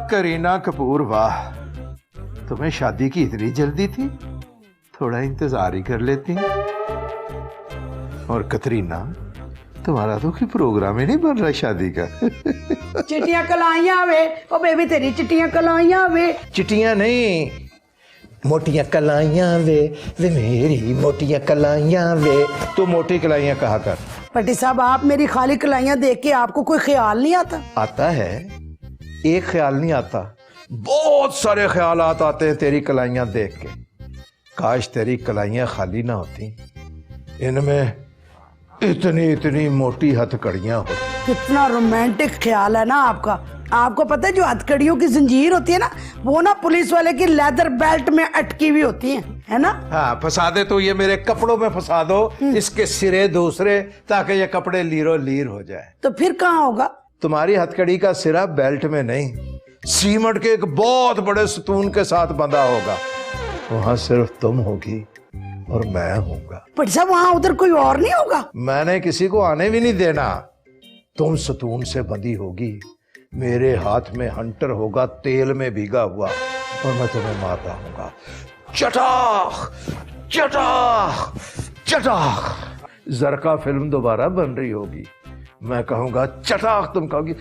करीना कपूर, वाह, तुम्हें शादी की इतनी जल्दी थी, थोड़ा इंतजार ही कर लेती। और कतरीना, तुम्हारा तो कोई प्रोग्राम ही नहीं बन रहा शादी का। चिट्टियां कलाइयां वे, ओ बेबी तेरी चिट्टियां कलाइयां वे। चिट्टियां नहीं, मोटियां कलाइयां वे मेरी मोटियां कलाइयां वे। तो मोटी कलाइयां कहा कर। पट्टी साहब, आप मेरी खाली कलाइयां देख के आपको कोई ख्याल नहीं आता? आता है, एक ख्याल नहीं आता, बहुत सारे ख्यालात आते हैं तेरी कलाइयां देख के। काश तेरी कलाइयां खाली ना होती, इनमें इतनी इतनी मोटी हथकड़ियां होती। कितना रोमांटिक ख्याल है ना आपका। आपको पता है जो हथकड़ियों की जंजीर होती है ना, वो ना पुलिस वाले की लेदर बेल्ट में अटकी हुई होती है ना? हाँ, फंसा दे तो ये मेरे कपड़ों में फंसा दो, इसके सिरे दूसरे, ताकि ये कपड़े लीरो लीर हो जाए। तो फिर कहाँ होगा? तुम्हारी हथकड़ी का सिरा बेल्ट में नहीं, सीमेंट के एक बहुत बड़े सतून के साथ बंधा होगा। वहां सिर्फ तुम होगी और मैं होऊंगा। पर साहब, वहां उधर कोई और नहीं होगा? मैंने किसी को आने भी नहीं देना। तुम सतून से बंधी होगी, मेरे हाथ में हंटर होगा तेल में भीगा हुआ, और मैं तुम्हें मार दूंगा। चटाक चटाक चटाक। जरका फिल्म दोबारा बन रही होगी, मैं कहूंगा चटाक, तुम कहोगी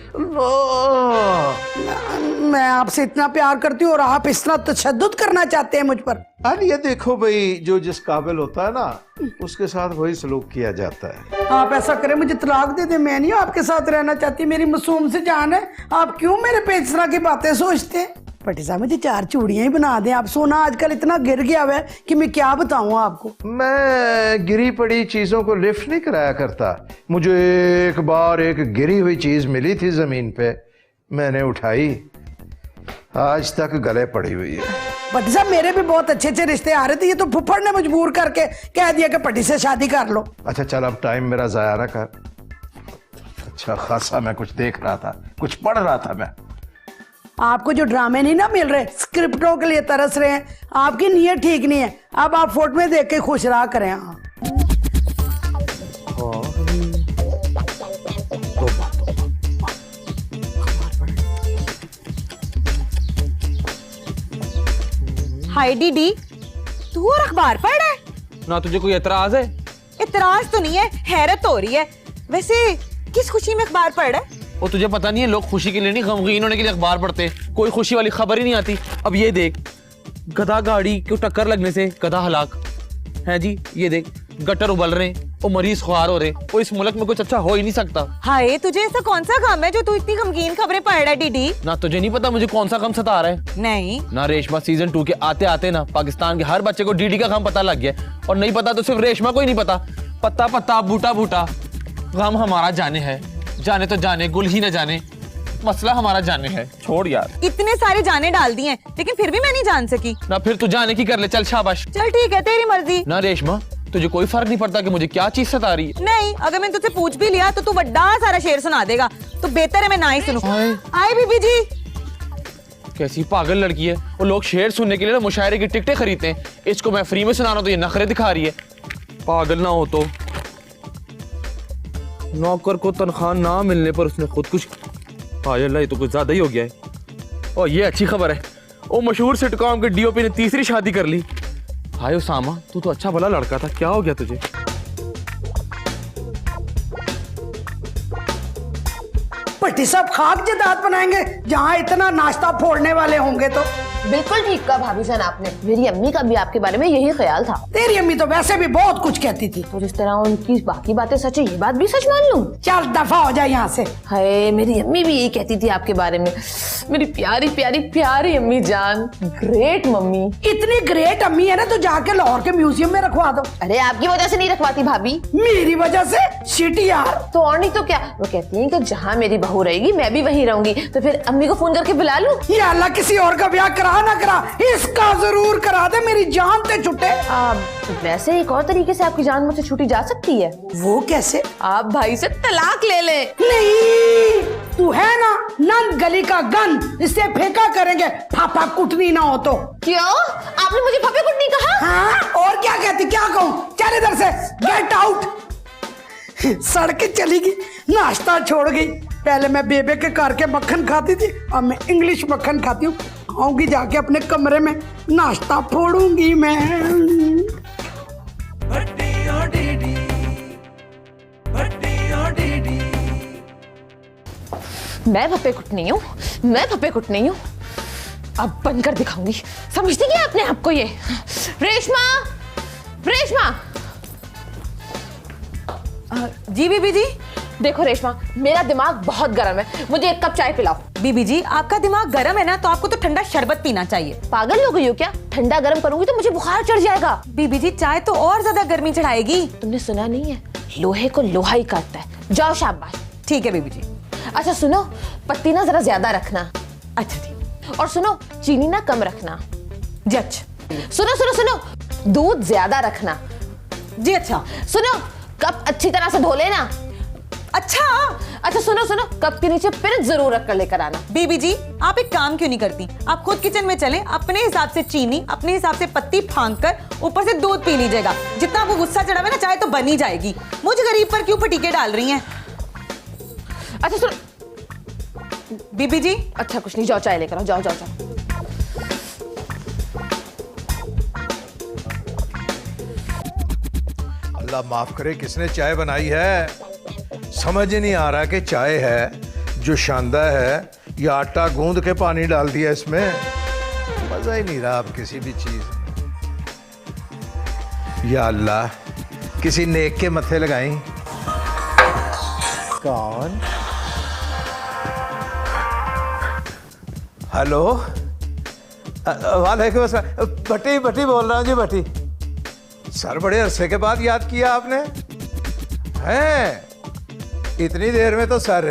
मैं आपसे इतना प्यार करती हूँ और आप इतना तशद्दुद करना चाहते हैं मुझ पर। अरे ये देखो भाई, जो जिस काबिल होता है ना, उसके साथ वही सलूक किया जाता है। आप ऐसा करें, मुझे तलाक दे दे, मैं नहीं आपके साथ रहना चाहती, मेरी मासूम से जान है। आप क्यों मेरे पे इस तरह की बातें सोचते हैं? पट्टी साहब, मुझे 4 चूड़ियां ही बना दें। आप सोना आजकल इतना गिर गया हुआ है कि मैं क्या बताऊं आपको। मैं गिरी पड़ी चीजों को लिफ्ट नहीं कराया करता। मुझे एक बार एक गिरी हुई चीज मिली थी जमीन पे, मैंने उठाई, आज तक गले पड़ी हुई है। पट्टी साहब, मेरे भी बहुत अच्छे अच्छे रिश्ते आ रहे थे, ये तो फुफ्फड़ ने मजबूर करके कह दिया कि पट्टी से शादी कर लो। अच्छा चल, अब टाइम मेरा जाया ना कर। अच्छा खासा मैं कुछ देख रहा था, कुछ पढ़ रहा था मैं। आपको जो ड्रामे नहीं ना मिल रहे, स्क्रिप्टों के लिए तरस रहे हैं, आपकी नीयत ठीक नहीं है। अब आप फोटो में देख के खुश रहा करें। हाँ, हाय डीडी, तू और अखबार पढ़ रहा है? ना तुझे कोई एतराज है? इतराज तो नहीं है, हैरत हो रही है। वैसे किस खुशी में अखबार पढ़ रहा है? और तुझे पता नहीं है, लोग खुशी के लिए नहीं, गमगीन होने के लिए अखबार पढ़ते हैं। कोई खुशी वाली खबर ही नहीं आती। अब ये देख, गधा गाड़ी को टक्कर लगने से गधा हलाक है जी। ये देख, गटर उबल रहे हैं और मरीज ख्वार हो रहे। और इस मुल्क में कुछ अच्छा हो ही नहीं सकता। हाय, तुझे ऐसा कौन सा गम है जो तू इतनी गमगीन खबरें पढ़ रहा है डीडी? ना तुझे नहीं पता मुझे कौन सा गम सता रहा है? नहीं ना रेशमा, सीजन 2 के आते आते ना पाकिस्तान के हर बच्चे को डीडी का गम पता लग गया। और नहीं पता तो सिर्फ रेशमा को ही नहीं पता। पत्ता पत्ता बूटा बूटा, गम हमारा जाने है, जाने तो जाने, गुल ही न जाने, मसला हमारा जाने है। छोड़ यार, इतने सारे जाने डाल दिए हैं, लेकिन फिर भी मैं नहीं जान सकी। ना फिर तू जाने की कर ले, चल शाबाश। चल ठीक है, तेरी मर्जी। ना रेशमा, तुझे कोई फर्क नहीं पड़ता कि मुझे क्या चीज सता रही है? नहीं, अगर मैंने तुझसे पूछ भी लिया तो तू बड़ा सारा शेर सुना देगा, तो बेहतर है मैं ना ही सुनूं। आए बीबी जी। कैसी पागल लड़की है, वो लोग शेर सुनने के लिए ना मुशायरे की टिकटें खरीदते हैं, इसको मैं फ्री में सुना रहा हूं तो ये नखरे दिखा रही है। पागल ना हो तो। नौकर को तनख्वाह ना मिलने पर उसने खुदकुश। ये तो कुछ ज्यादा ही हो गया है। और ये अच्छी खबर है, वो मशहूर सिटकॉम के डीओपी ने तीसरी शादी कर ली। हाय उसामा, तू तो अच्छा भला लड़का था, क्या हो गया तुझे? पट्टी साहब खाक जदाद बनाएंगे जहाँ इतना नाश्ता फोड़ने वाले होंगे तो। बिल्कुल ठीक कहा भाभी जान आपने, मेरी अम्मी का भी आपके बारे में यही ख्याल था। तेरी अम्मी तो वैसे भी बहुत कुछ कहती थी। और इस तरह उनकी बाकी बातें सच है, ये बात भी सच मान लूं? चल दफा हो जाए यहाँ से। हाय, मेरी अम्मी भी यही कहती थी आपके बारे में। मेरी प्यारी प्यारी प्यारी अम्मी जान, ग्रेट मम्मी। इतनी ग्रेट अम्मी है ना तो जाके लाहौर के म्यूजियम में रखवा दो। अरे आपकी वजह से नहीं रखवाती भाभी। मेरी वजह से? शिट यार। तो और नहीं तो क्या, वो कहती हैं कि जहाँ मेरी बहू रहेगी मैं भी वहीं रहूंगी। तो फिर अम्मी को फोन करके बुला लूं? या अल्लाह, किसी और का ब्याह करा ना करा, इसका जरूर करा दे, मेरी जान ते छुटे। वैसे एक और तरीके से आपकी जान मुझसे छूटी जा सकती है। वो कैसे? आप भाई से तलाक ले ले। नहीं, तू है ना नंद गली का गन, इससे फेंका करेंगे फाफा कुटनी ना हो तो। क्यों? आपने मुझे फफे कुटनी कहा? हाँ, और क्या कहती, क्या कहूँ? चल इधर से, गेट आउट। सड़क चली गई, नाश्ता छोड़ गई, पहले मैं बेबे के घर के मक्खन खाती थी, अब मैं इंग्लिश मक्खन खाती हूँ। आऊंगी जाके अपने कमरे में नाश्ता फोड़ूंगी मैं। मैं फप्पे कुट नहीं हूँ, मैं फप्पे कुट नहीं हूँ। अब बनकर दिखाऊंगी। समझती क्या अपने आप को ये? रेशमा, रेशमा। जी बीबी जी। देखो रेशमा, मेरा दिमाग बहुत गर्म है, मुझे एक कप चाय पिलाओ। बीबी जी, आपका दिमाग गर्म है ना, तो आपको तो ठंडा शरबत पीना चाहिए। पागल हो गई हो क्या? ठंडा गर्म करूंगी तो मुझे बुखार चढ़ जाएगा। बीबी जी, चाय तो और ज्यादा गर्मी चढ़ाएगी। तुमने सुना नहीं है, लोहे को लोहा ही काटता है। जाओ शाबाश। ठीक है बीबी जी। अच्छा सुनो, पत्ती ना जरा ज्यादा रखना। अच्छा ठीक। और सुनो, चीनी ना कम रखना। जी अच्छा। सुनो सुनो सुनो, दूध ज्यादा रखना। जी अच्छा। सुनो, कप अच्छी तरह से धो लेना। अच्छा। अच्छा सुनो सुनो, कप के नीचे पिन जरूर रख कर लेकर आना। बीबी जी, आप एक काम क्यों नहीं करती? आप खुद किचन में चलें, अपने हिसाब से चीनी, अपने हिसाब से पत्ती फांक कर ऊपर से दूध पी लीजिएगा। जितना आपको गुस्सा चढ़ा हुआ है ना, चाय तो बन ही जाएगी। मुझे गरीब पर क्यों पटीके डाल रही हैं? अच्छा सुनो बीबी जी। अच्छा कुछ नहीं, जाओ चाय लेकर आओ। जाओ जाओ जाओ। अल्लाह माफ करे, किसने चाय बनाई है? समझ ही नहीं आ रहा कि चाय है जो शानदा है या आटा गूंद के पानी डाल दिया इसमें। मजा ही नहीं रहा अब किसी भी चीज। या अल्लाह, किसी नेक के मत्थे लगाई। कौन? हेलो, वालेकुम अस्सलाम। भट्टी भट्टी बोल रहा हूँ जी, भट्टी। सर, बड़े अरसे के बाद याद किया आपने। हैं, इतनी देर में तो सर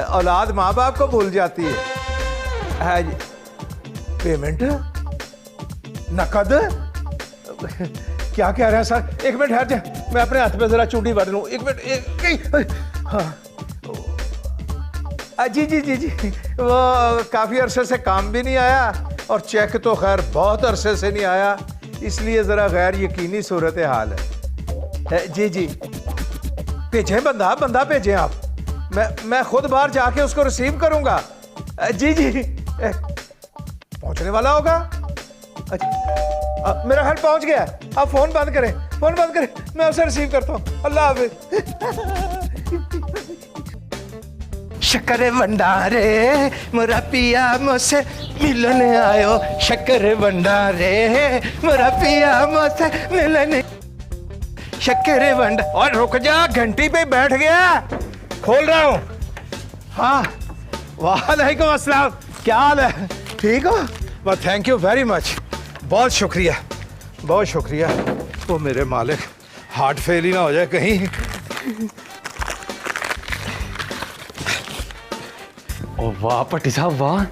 औलाद माँ बाप को भूल जाती है जी। पेमेंट नकद? क्या कह रहे हैं सर? एक मिनट ठहर जा, मैं अपने हाथ में जरा चूड़ी भर लूं। एक मिनट। हाँ जी जी जी जी, वो काफी अरसे से काम भी नहीं आया और चेक तो खैर बहुत अरसे से नहीं आया, इसलिए जरा गैर यकीनी सूरत हाल है। जी जी, भेजें बंदा भेजें आप। मैं खुद बाहर जाके उसको रिसीव करूंगा। जी जी, पहुंचने वाला होगा। अच्छा, मेरा ख्याल पहुंच गया। आप फोन बंद करें, मैं उसे रिसीव करता हूं। अल्लाह हाफिज। शक्कर भंडारे मोरा पिया मुझसे मिलने आयो। शक्कर भंडारे मोरा पिया मुझसे मिलने। शक्कर भंडार। और रुक जा, घंटी पे बैठ गया, खोल रहा हूं। हाँ, वालेकुम अस्सलाम। क्या हाल है? ठीक हो? बस थैंक यू वेरी मच, बहुत शुक्रिया, बहुत शुक्रिया। तो मेरे मालिक, हार्ट फेल ही ना हो जाए कहीं। ओ वाह भट्टी साहब वाह,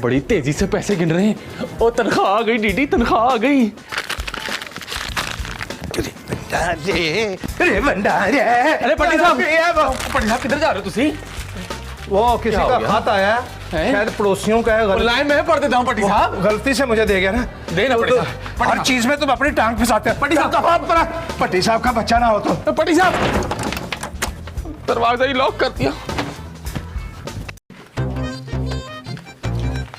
बड़ी तेजी से पैसे गिन रहे हैं। ओ तनख्वाह आ गई डीडी, तनख्वाह आ गई। अरे भंडारे। अरे भट्टी साहब किधर जा रहे हो तुसी? वो किसी का खत आया हैं? शायद पड़ोसियों का है। लाइन में पढ़ देता हूँ भट्टी साहब। गलती से मुझे दे गया ना। देना भट्टी साहब। हर चीज में तुम अपनी टांग फंसाते हैं। भट्टी साहब का बच्चा ना हो तो। भट्टी साहब, दरवाजा ही लॉक कर दिया।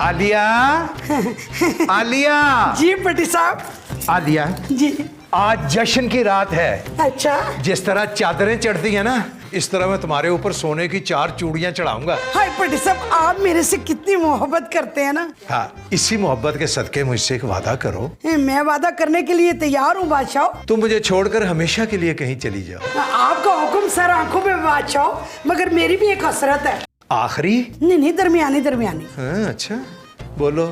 आलिया, आलिया जी पटी साहब। आलिया जी। आज जश्न की रात है। अच्छा। जिस तरह चादरें चढ़ती हैं ना, इस तरह मैं तुम्हारे ऊपर सोने की 4 चूड़ियां चढ़ाऊंगा। हाय पटी साहब, आप मेरे से कितनी मोहब्बत करते हैं ना। हाँ, इसी मोहब्बत के सदके मुझसे एक वादा करो। मैं वादा करने के लिए तैयार हूँ बादशाह। तुम मुझे छोड़कर हमेशा के लिए कहीं चली जाओ। आपका हुक्म सर आंखों में बादशाह, मगर मेरी भी एक हसरत है। आखिरी? नहीं, दरमियानी। हाँ, अच्छा बोलो।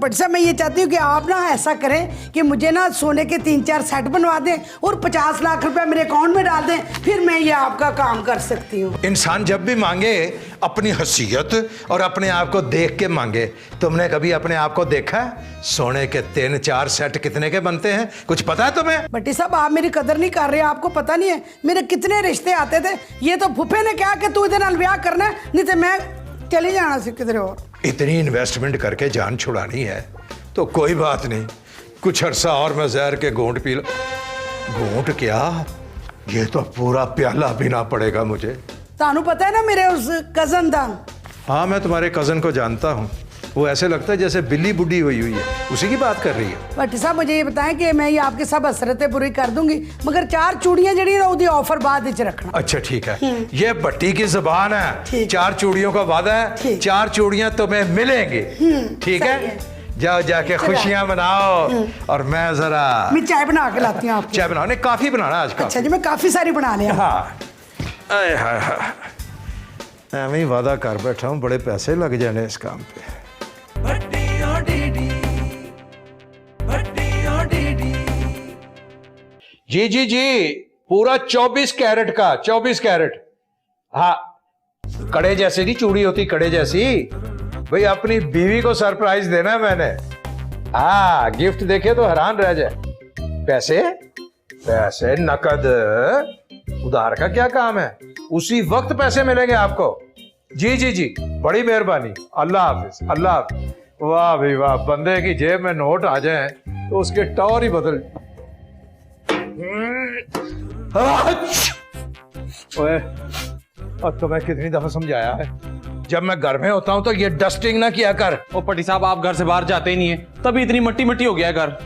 पटी साहब, मैं ये चाहती हूँ कि आप ना ऐसा करें कि मुझे ना सोने के 3-4 सेट बनवा दें और 50 लाख रुपए मेरे अकाउंट में डाल दें, फिर मैं ये आपका काम कर सकती हूँ। इंसान जब भी मांगे अपनी हैसियत और अपने आप को देख के मांगे। तुमने कभी अपने आप को देखा? सोने के 3-4 सेट कितने के बनते हैं, कुछ पता है तुम्हें? भट्टी साहब, आप मेरी कदर नहीं कर रहे, आपको पता नहीं है मेरे कितने रिश्ते आते थे। ये तो फुफे ने कहा कि तू इधर नाल ब्याह करना है, नहीं तो मैं चली जाना सी किधर और। इतनी इन्वेस्टमेंट करके जान छुड़ानी है तो कोई बात नहीं, कुछ अरसा और मैं जहर के घूंट पी। घूंट क्या, ये तो पूरा प्याला पीना पड़ेगा मुझे। तानू पता है ना मेरे उस कजन दा। हाँ मैं तुम्हारे कजन को जानता हूँ, वो ऐसे लगता है जैसे बिल्ली बुढ़ी हुई हुई है, उसी की बात कर रही है। भट्टी साहब मुझे ये बताएं कि मैं ये आपके सब हसरतें पूरी कर दूंगी, मगर 4 चूड़ियां जड़ी रही ऑफर बाद विच रखना। अच्छा ठीक है, ये भट्टी की जुबान है, ठीक। 4 चूड़ियों का वादा है, ठीक। 4 चूड़ियां तुम्हें मिलेंगी, ठीक सही है? है। जाओ जाके खुशियां मनाओ और मैं जरा मैं चाय बना के लाती हूँ आपको। चाय बनाओ, नहीं काफी बनाना आज का। अच्छा जी, मैं काफी सारी बना लिया। हाँ आय हाय हाय, मैं ही वादा कर बैठा हूँ, बड़े पैसे लग जाने इस काम पे। जी जी जी, पूरा 24 कैरेट का, 24 कैरेट। हाँ कड़े जैसी नहीं चूड़ी होती, कड़े जैसी। भाई अपनी बीवी को सरप्राइज देना है मैंने। हाँ गिफ्ट देखे तो हैरान रह जाए। पैसे पैसे नकद, उधार का क्या काम है, उसी वक्त पैसे मिलेंगे आपको। जी जी जी, बड़ी मेहरबानी, अल्लाह हाफिज, अल्लाह हाफिज। वाह भाई वाह, बंदे की जेब में नोट आ जाए तो उसके टौर ही बदल। ओए, अब तो मैं कितनी दफा समझाया है, जब मैं घर में होता हूं तो ये डस्टिंग ना किया कर। ओ पटी साहब, आप घर से बाहर जाते ही नहीं है, तभी इतनी मट्टी मट्टी हो गया है घर।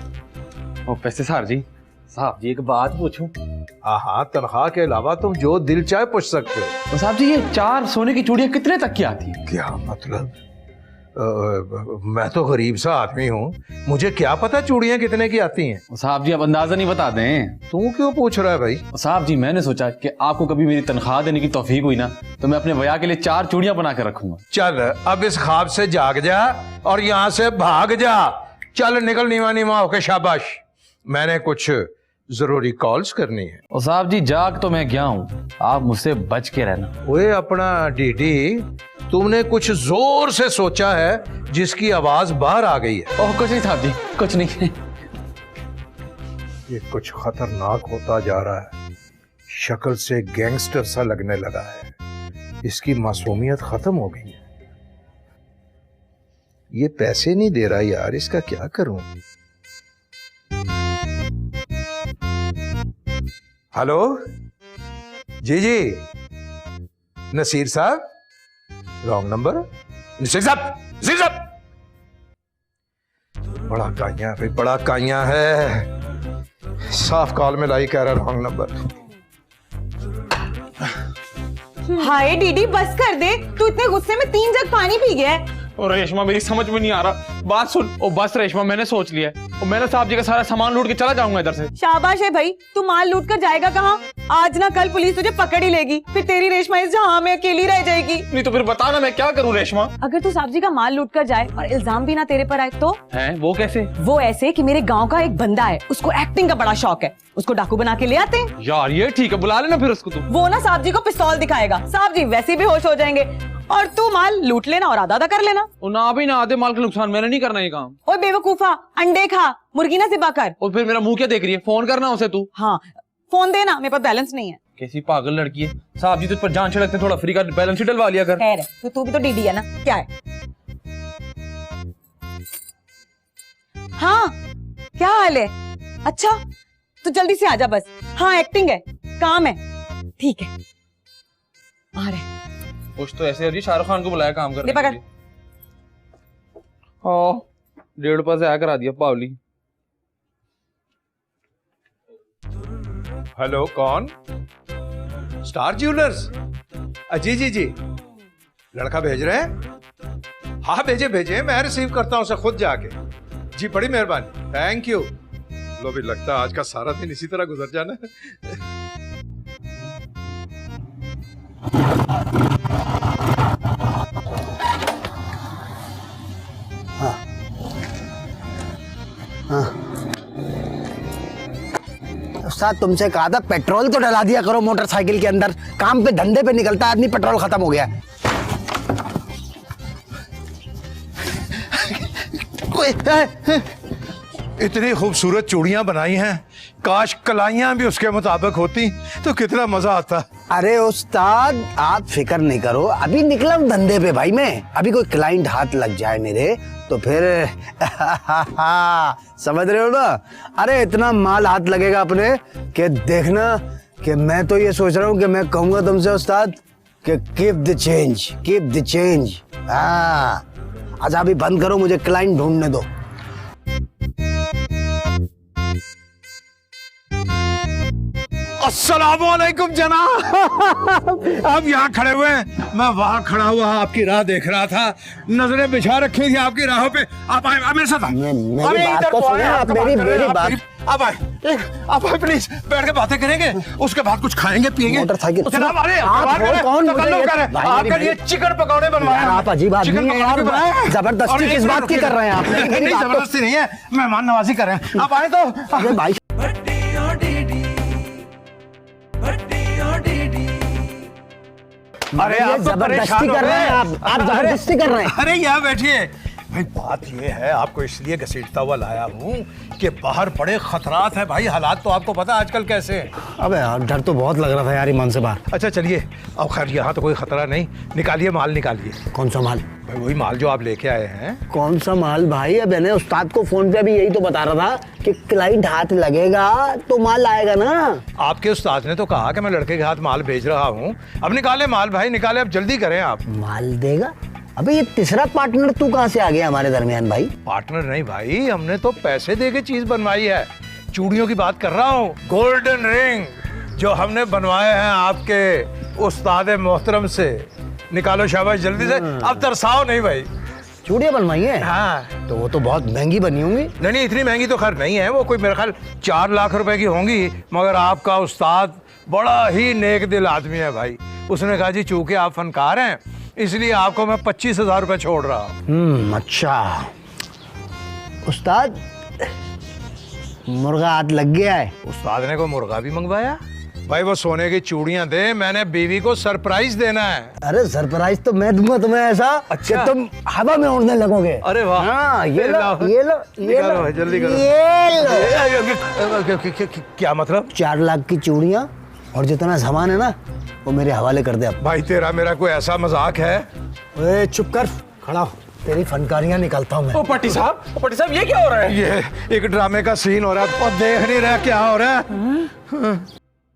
ओ पैसे साहब जी एक बात पूछूं? हाँ हाँ, तनख्वाह के अलावा तुम जो दिल चाहे पूछ सकते हो। ओ साहब जी, ये 4 सोने की चूड़ियां कितने तक की आती हैं? क्या मतलब? मैं तो गरीब सा आदमी हूँ, मुझे क्या पता चूड़ियां कितने की आती हैं। ओ साहब जी, अब अंदाजा नहीं बता दें। तू क्यों पूछ रहा है भाई? ओ साहब जी, मैंने सोचा कि आपको कभी मेरी तनख्वाह देने की तौफीक हुई ना, तो मैं अपने भैया के लिए 4 चूड़ियां बना के रखूंगा। चल अब इस ख्वाब से जाग जा और यहाँ से भाग जा। चल निकल नीवा नीवा होके, शाबाश। मैंने कुछ जरूरी कॉल्स करनी है। ओ साहब जी, जाग तो मैं गया हूँ, आप मुझसे बच के रहना। ओए अपना डीडी, तुमने कुछ जोर से सोचा है जिसकी आवाज बाहर आ गई है। ओह कुछ नहीं साहब जी, कुछ नहीं। ये कुछ खतरनाक होता जा रहा है, शक्ल से गैंगस्टर सा लगने लगा है, इसकी मासूमियत खत्म हो गई है। ये पैसे नहीं दे रहा यार, इसका क्या करूं? हेलो जी जी, नसीर साहब, रॉन्ग नंबर। नसीर साहब, नसीर साहब, बड़ा काइया भाई, बड़ा काइया है, साफ कॉल में लाई कह रहा रॉन्ग नंबर। हाय डीडी, बस कर दे, तू इतने गुस्से में 3 जग पानी पी गया है। और रेशमा, मेरी समझ में नहीं आ रहा, बात सुन। ओ बस रेशमा, मैंने सोच लिया है, और मैंने साहब जी का सारा सामान लूट के चला जाऊंगा इधर से। शाबाश है भाई, तू माल लूट कर जाएगा कहाँ? आज ना कल पुलिस तुझे पकड़ ही लेगी, फिर तेरी रेशमा इस जहां में अकेली रह जाएगी। नहीं तो फिर बता ना, मैं क्या करूं रेशमा? अगर तू साहब जी का माल लूट कर जाए और इल्जाम भी ना तेरे पर आए तो? हैं वो कैसे? वो ऐसे कि मेरे गांव का एक बंदा है, उसको एक्टिंग का बड़ा शौक है, उसको डाकू बना के ले आते हैं। यार ये ठीक है, बुला लेना फिर उसको। तू वो ना साहब जी को पिस्तौल दिखाएगा, साहब जी वैसे भी होश हो जाएंगे, और तू माल लूट लेना और आधा आधा कर लेना। ना भी ना आधे माल का नुकसान, मैंने नहीं करना ये काम। ओए बेवकूफा, अंडे खा, मुर्गी ना ज़िबा कर। और फिर मेरा मुंह क्या देख रही है? फोन करना उसे तू। हाँ फोन देना, मेरे पास बैलेंस नहीं है। कैसी पागल लड़की है, साहब जी तुझ पर जान छिड़कते, थोड़ा फ्री का बैलेंस ही डलवा लिया कर। खैर है, तू भी तो डीडी है ना, क्या है? हाँ क्या हाल है? अच्छा तो जल्दी से आजा बस। हाँ एक्टिंग है, काम है, ठीक है आ रहे। कुछ तो ऐसे अभी शाहरुख खान को बुलाया काम करने ले पकड़। के लिए। हाँ 1.5 से करा दिया पावली। हेलो कौन? Star jewellers? जी जी जी, लड़का भेज रहे हैं? हाँ भेजे भेजे, मैं रिसीव करता हूं उसे खुद जाके। जी बड़ी मेहरबानी, थैंक यू। लो भी लगता है आज का सारा दिन इसी तरह गुजर जाना है। उस्ताद तुमसे कहा था पेट्रोल तो डला दिया करो मोटरसाइकिल के अंदर, काम पे धंधे पे निकलता आदमी, पेट्रोल खत्म हो गया। इतनी खूबसूरत चूड़ियां बनाई हैं, काश कलाइयां भी उसके मुताबिक होती तो कितना मजा आता। अरे उस्ताद आप फिक्र नहीं करो, अभी निकला हूं धंधे पे भाई मैं, अभी कोई क्लाइंट हाथ लग जाए मेरे तो फिर समझ रहे हो ना। अरे इतना माल हाथ लगेगा अपने कि देखना कि मैं तो ये सोच रहा हूँ कि मैं कहूंगा तुमसे उस्ताद कि कीप द चेंज। हाँ, अच्छा अभी बंद करो, मुझे क्लाइंट ढूंढने दो। अस्सलामुअलैकुम जनाब। आप यहाँ खड़े हुए हैं, मैं वहाँ खड़ा हुआ आपकी राह देख रहा था, नजरें बिछा रखी थी आपकी राहों पे। आप आए, आप मेरे साथ आए। मेरी अरे बात इधर तो को आए, सुनो, आप आपका मेरी बात कर रहे हैं, बात। आप आए, आप आए प्लीज, बैठ के बातें करेंगे, उसके बाद कुछ खाएंगे पिएंगे। मोटरसाइकिल जनाब, अरे आप बाहर हो करें, कौन? मुझे तकल्लुफ़ ये- करें। भाई, आपके मेरी- लिए चिकन पकौड़े बनवाए यार, हैं। आप अजीब आदमी चिकन हैं पकौड़े यार, भी बनाए हैं। जबरदस्ती और एक किस मिनट बात की रुकिए। कर रहे हैं आप? मेरी नहीं, बात तो- जबरदस्ती नहीं है, मेहमान नवाजी कर रहे हैं। आप आए तो अरे भाई, अरे ये आप तो जबरदस्ती परेशान हो कर रहे हैं, गए। आप जबरदस्ती कर रहे हैं। अरे यहाँ बैठिए भाई, बात ये है, आपको इसलिए घसीटता हुआ लाया हूँ कि बाहर बड़े खतरात हैं भाई, हालात तो आपको पता है आजकल कैसे हैं। अबे यार, डर तो बहुत लग रहा था यार ईमान से बाहर। अच्छा चलिए, अब खैर यहाँ तो कोई खतरा नहीं, निकालिए माल निकालिए। कौन सा माल? भाई वही माल जो आप लेके आए हैं। कौन सा माल भाई? अब मैंने उस्ताद को फोन पे भी यही तो बता रहा था कि क्लाइंट हाथ लगेगा तो माल आएगा ना। आपके उस्ताद ने तो कहा कि मैं लड़के के हाथ माल भेज रहा हूँ, अब निकाले माल भाई, निकाले, अब जल्दी करें आप। माल देगा? अबे ये तीसरा पार्टनर तू कहाँ से आ गया हमारे दरमियान भाई? पार्टनर नहीं भाई, हमने तो पैसे दे के चीज बनवाई है, चूड़ियों की बात कर रहा हूँ, गोल्डन रिंग जो हमने बनवाए हैं आपके उस्ताद मोहतरम से। निकालो शाबाश जल्दी से, अब तरसाओ नहीं भाई। चूड़ियाँ बनवाई है? हाँ, तो वो तो बहुत महंगी बनी होंगी। नहीं इतनी महंगी तो खैर नहीं है, वो कोई मेरे ख्याल 4 लाख रुपए की होंगी, मगर आपका उस्ताद बड़ा ही नेक दिल आदमी है भाई, उसने कहा जी चूंकि आप फनकार हैं इसलिए आपको मैं 25,000 रुपए छोड़ रहा हूँ। अच्छा उस्ताद, मुर्गा हाथ लग गया है। उस्ताद ने कोई मुर्गा भी मंगवाया? भाई वो सोने की चूड़ियां दे, मैंने बीवी को सरप्राइज देना है। अरे सरप्राइज तो मैं दूंगा तुम्हें ऐसा कि तुम हवा में उड़ने लगोगे। अरे वाह। हाँ, ये लो ये लो ये निकालो लो भाई, जल्दी करो। ये लो। क्या मतलब? 4 लाख की चूड़ियाँ और जितना सामान है ना वो मेरे हवाले कर दे अब। भाई तेरा मेरा कोई ऐसा मजाक है? ओए चुप कर, खड़ा हो, तेरी फनकारियाँ निकालता हूँ मैं। ओ पट्टी साहब ये क्या हो रहा है? ये एक ड्रामे का सीन हो रहा है और देख नहीं रहा क्या हो रहा है।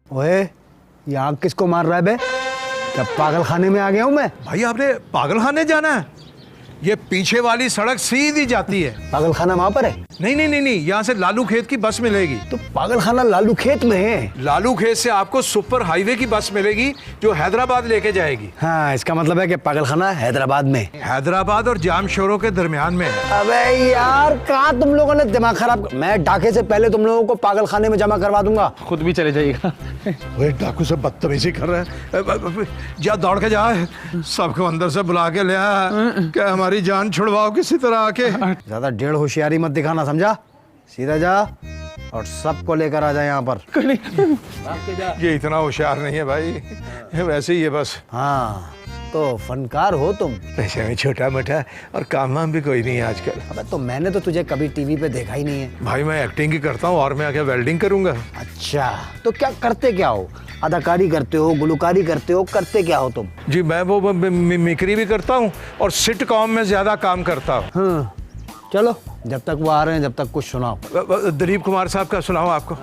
ओए ये आग किसको मार रहा है बे? क्या पागल खाने में आ गया हूँ मैं? भाई आपने पागल खाने जाना है? ये पीछे वाली सड़क सीधी जाती है। पागल खाना वहाँ पर है? नहीं, यहाँ से लालू खेत की बस मिलेगी। तो पागल खाना लालू खेत में है। लालू खेत से आपको सुपर हाईवे की बस मिलेगी जो हैदराबाद लेके जाएगी। हाँ, इसका मतलब है कि पागल खाना हैदराबाद में। हैदराबाद और जामशोरों के दरमियान में है। अबे यार, कहाँ तुम लोगों ने दिमाग खराब? मैं डाके से पहले तुम लोगों को पागल खाने में जमा करवा दूंगा। खुद भी चले जाइएगा। वो डाकू से बदतमीजी कर रहा है। जा दौड़ के जा, सबको अंदर से बुला के ले आ, क्या हमारी जान छुड़वाओ किसी तरह आके। ज्यादा ढेर होशियारी मत दिखाना, समझा? सीधा जा और सबको लेकर आ जा यहाँ पर। ये इतना होशियार नहीं है भाई, वैसे ही है बस। हाँ, तो फनकार हो तुम। पैसे में छोटा मोटा और काम वाम भी कोई नहीं है आजकल। अबे तो मैंने तो तुझे कभी टीवी पे देखा ही नहीं है। भाई मैं एक्टिंग ही करता हूँ और मैं आगे वेल्डिंग करूंगा। अच्छा, तो क्या करते क्या हो? अदाकारी करते हो, गुलकारी करते हो, करते क्या हो तुम? जी मैं वो मिमिक्री भी करता हूँ और सिटकॉम में ज्यादा काम करता हूँ। हाँ, चलो जब तक वो आ रहे हैं जब तक कुछ सुनाओ। दिलीप कुमार साहब का सुनाओ आपको।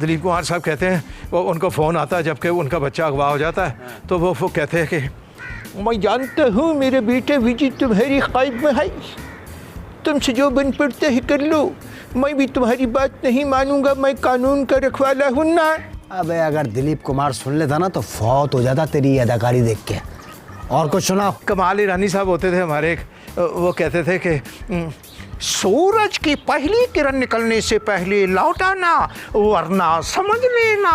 दिलीप कुमार साहब कहते हैं, वो उनको फ़ोन आता है जबकि उनका बच्चा अगवा हो जाता है, तो वो कहते हैं कि मैं जानता हूँ मेरे बेटे विजय तुम्हारी ख्वाहिश में है, तुमसे जो बन पड़ता है कर लो, मैं भी तुम्हारी बात नहीं मानूंगा, मैं कानून का रखवाला हूँ ना। अबे अगर दिलीप कुमार सुन लेता ना तो फौत हो जाता तेरी अदाकारी देख के। और कुछ सुनाओ। कमाल ईरानी साहब होते थे हमारे एक, वो कहते थे कि सूरज की पहली किरण निकलने से पहले लौटाना वरना समझ लेना।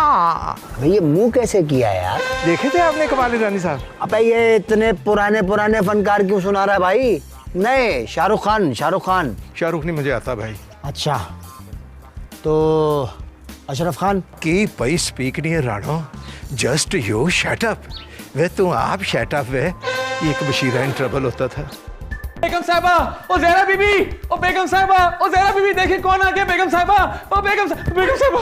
भाई ये मुंह कैसे किया यार? देखे थे आपने कमाल ईरानी साहब? अबे ये इतने पुराने पुराने फनकार क्यों सुना रहा है भाई? नहीं, शाहरुख खान। शाहरुख नहीं मुझे आता भाई। अच्छा, तो अशरफ खान की भाई स्पीक नहीं है Rano, just you shut up. वे तू आप शट अप। वे एक बशीरा इन ट्रबल होता था। बेगम साहबा, ओ ज़हरा बीबी, ओ बेगम साहबा, ओ ज़हरा बीबी, देखिए कौन आ गया। बेगम साहबा, ओ बेगम साहबा।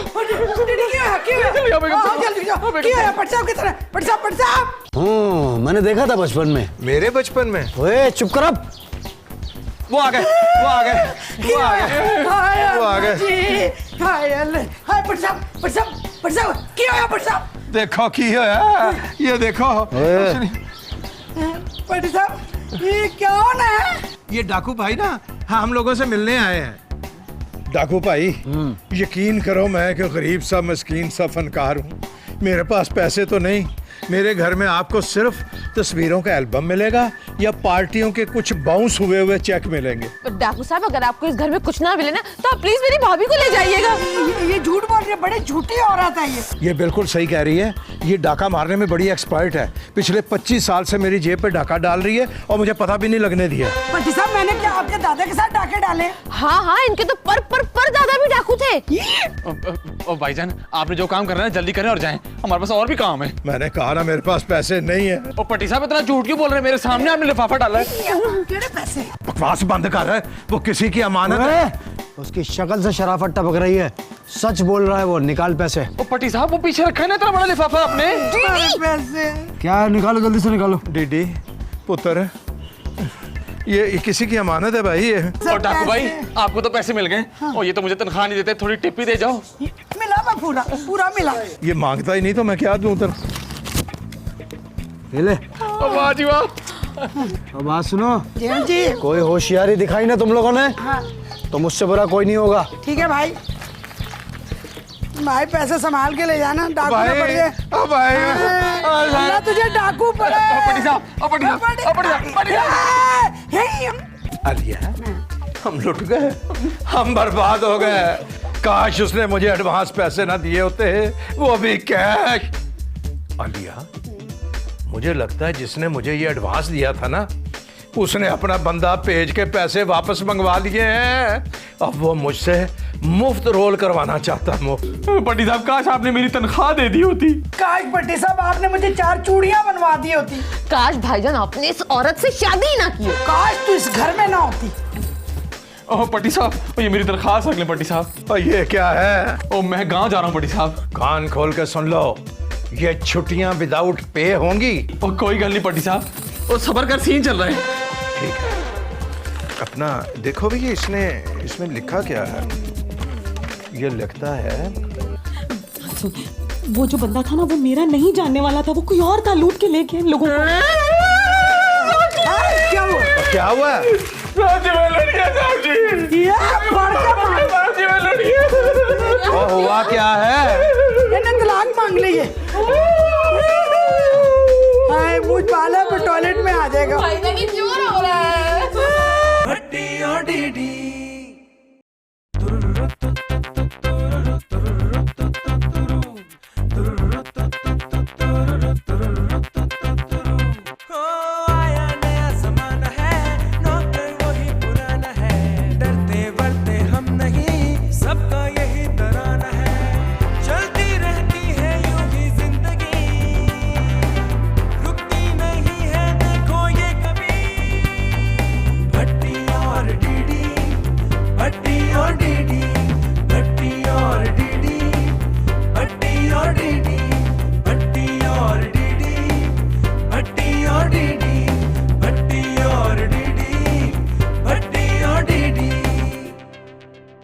मैंने देखा था बचपन में। मेरे बचपन में? ओए चुप कर अब। वो आ गए। हाय पट साहब, क्या होया पट साहब? देखो की है, ये देखो। पटी साहब ये कौन है? ये डाकू भाई ना, हाँ, हम लोगों से मिलने आए हैं। डाकू भाई, यकीन करो मैं कि गरीब सा मस्कीन सा फनकार हूँ। मेरे पास पैसे तो नहीं, मेरे घर में आपको सिर्फ तस्वीरों का एल्बम मिलेगा या पार्टियों के कुछ बाउंस हुए चेक मिलेंगे। डाकू साहब, अगर आपको इस घर में कुछ ना मिले ना तो आप प्लीज मेरी भाभी को ले जाइएगा। ये झूठ बोल रही है, बड़े झूठी औरत है ये बिल्कुल सही कह रही है। ये डाका मारने में बड़ी एक्सपर्ट है। पिछले 25 साल से मेरी जेब पे डाका डाल रही है और मुझे पता भी नहीं लगने दिया। पटी साहब, मैंने क्या आपके दादा के साथ डाके डाले? हाँ हाँ, इनके तो पर दादा भी डाकू थे। ओ भाईजान, आपने जो काम करना है जल्दी करें और जाएं, हमारे पास और भी काम है। मैंने कहा ना मेरे पास पैसे नहीं है। ओ पट्टी साहब, इतना झूठ क्यों बोल रहे हैं? मेरे सामने आपने लिफाफा डाला है। केड़े पैसे? बकवास बंद कर है, वो किसी की अमानत है। उसकी शक्ल से शराफत टपक रही है। सच बोल रहा है वो, निकाल पैसे। ओ पट्टी साहब, वो पीछे रखा है ना इतना बड़ा लिफाफा आपने। पैसे क्या है, निकालो जल्दी से निकालो। डीडी पुत्र, ये किसी की अमानत है भाई। ये और डाकू भाई, आपको तो पैसे मिल गए। और ये तो मुझे तनख्वाह नहीं देते, थोड़ी टिप ही दे जाओ। मिला मैं पूरा मिला। ये मांगता ही नहीं तो मैं क्या दूं उधर। ये ले। वाह जी वाह। अब बात सुनो, जी कोई होशियारी दिखाई ना तुम लोगों ने तो मुझसे बुरा कोई नहीं होगा। ठीक है भाई, भाई पैसे संभाल के ले जाना, डाकू ना भाई, पड़ जाए। अब भाई, अल्लाह तुझे डाकू पड़े। पट्टी साहब, पट्टी साहब। अलिया, हम लुट गए, हम बर्बाद हो गए। काश उसने मुझे एडवांस पैसे ना दिए होते, वो भी कैश। अलिया, मुझे लगता है जिसने मुझे ये एडवांस दिया था ना, उसने अपना बंदा भेज के पैसे वापस मंगवा लिए हैं। अब वो मुझसे मुफ्त रोल करवाना चाहता है। मुफ्त। पट्टी साहब, काश आपने मेरी तनख्वाह दे दी होती। काश पट्टी साहब आपने मुझे 4 चूड़ियां बनवा दी होती। काश भाईजान आपने इस औरत से शादी ही ना की हो। काश तू इस घर में ना होती। ओह पट्टी साहब, ये मेरी दरखास्त रख लें पट्टी साहब। और ये क्या है? ओ मैं गांव जा रहा हूँ पट्टी साहब। कान खोल के सुन लो, ये छुट्टियां विदाउट पे होंगी। ओ कोई गल नहीं पट्टी साहब, ओ सबर कर, सीन चल रहा है। ठीक है, अपना देखो भी, ये इसमें लिखा क्या है? ये लिखता है, वो जो बंदा था ना, वो मेरा नहीं जानने वाला था, वो कोई और था, लूट के लेके इन लोगों को। क्या हुआ? क्या हुआ? वो हुआ क्या है? इन्हें तलाक मांग ली है। हाय, मुझ पाला पर टॉयलेट में आ जाएगा। भाईजान ये क्यों